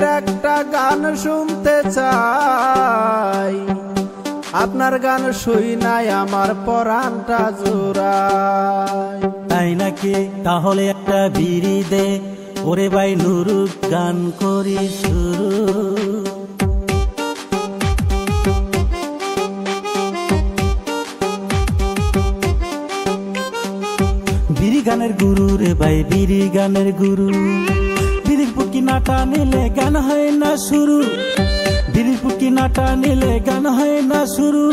প্রেমের একটা গান শুনতে চাই, আপনার গান শুই নাই আমার পরাণটা জোড়ায়। তাই নাকি? তাহলে একটা বিড়ি দে ওরে ভাই নুরু, গান করি শুরু। বিড়ি গানের গুরু রে ভাই, বিড়ি গানের গুরু। বিড়ির পুটকি নাটা নিলে গান হয় না শুরু, বিড়ির পুটকি নাটা নিলে গান হয় না শুরু।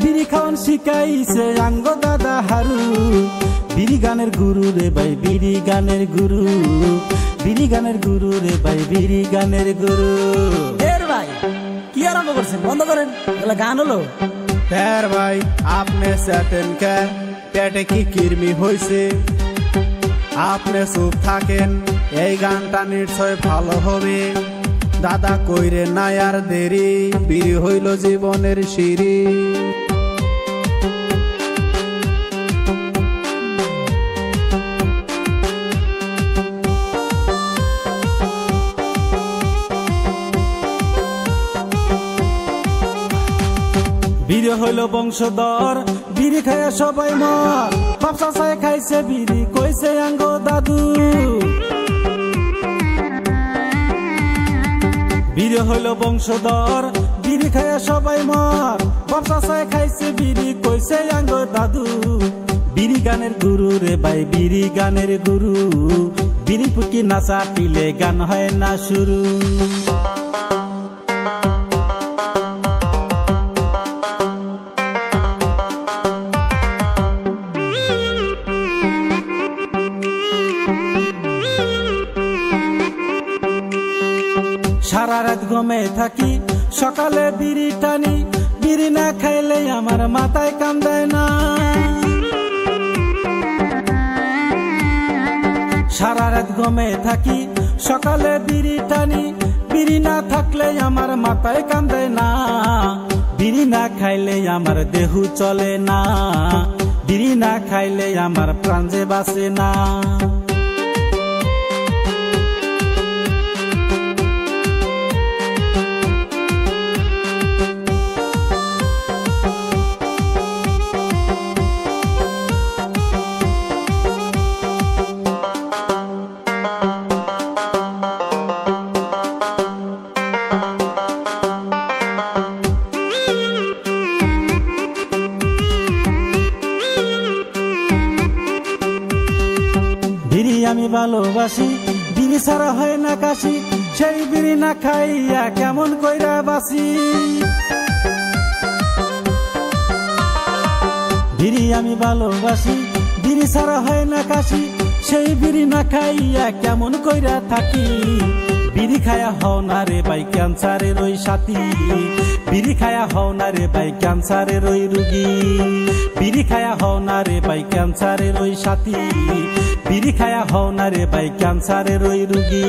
বিড়ি খাওয়ান শিখাইছে আঙ্গ দাদা হারু। বিড়ি গানের গুরু রে ভাই, বিড়ি গানের গুরু। বিড়ি গানের গুরু রে ভাই, বিড়ি গানের গুরু। এর ভাই কি আরম্ভ করছেন? বন্ধ করেন, এগুলা গান হলো। ফের ভাই আপনি সেটেন কে, পেটে কি কিরমি হইছে? আপনি চুপ থাকেন, এই গানটা নিশ্চয় ভালো হবে। দাদা কইরে নাই আর দেরি, বিড়ি হইল জীবনের সিঁড়ি। বিড়ি হইল বংশধর, বিড়ি খায় সবাই মর। বাপ চাচায় খাইছে বিড়ি, কইছে আঙ্গ দাদু। বিড়ি হইল বংশধর, বিড়ি খায় সবাই মর। বাপ চাচায় খাইছে বিড়ি, কইছে আঙ্গ দাদু। বিড়ি গানের গুরু রে ভাই, বিড়ি গানের গুরু। বিড়ি পুটকি নাচা পিলে গান হয় না শুরু। সারা রাত ঘুমে থাকি, সকালে বিড়ি টানি। বিড়ি না খাইলে আমার মাথায় কাম দেয় না। সারা রাত ঘুমে থাকি, সকালে বিড়ি টানি। বিড়ি না থাকলে আমার মাথায় কাম দেয় না। বিড়ি না খাইলে আমার দেহ চলে না। বিড়ি না খাইলে আমার প্রাণ যে বাঁচে না। বিড়ি আমি ভালোবাসি, বিড়ি ছাড়া হয় না কাশি। সেই বিড়ি না খাইয়া কেমন কইরা বাসি। বিড়ি আমি ভালোবাসি, বিড়ি ছাড়া হয় না কাশি। সেই বিড়ি না খাইয়া কেমন কইরা থাকি। বিড়ি খায়া হও না রে ভাই ক্যান্সারের ওই সাথী। বিড়ি খায়া হও না রে ভাই ক্যান্সারের ওই রুগী। বিড়ি খায়া হও না রে ভাই ক্যান্সারের ওই সাথী। বিড়ি খায়া হও না রে ভাই ক্যান্সারের ওই রুগী।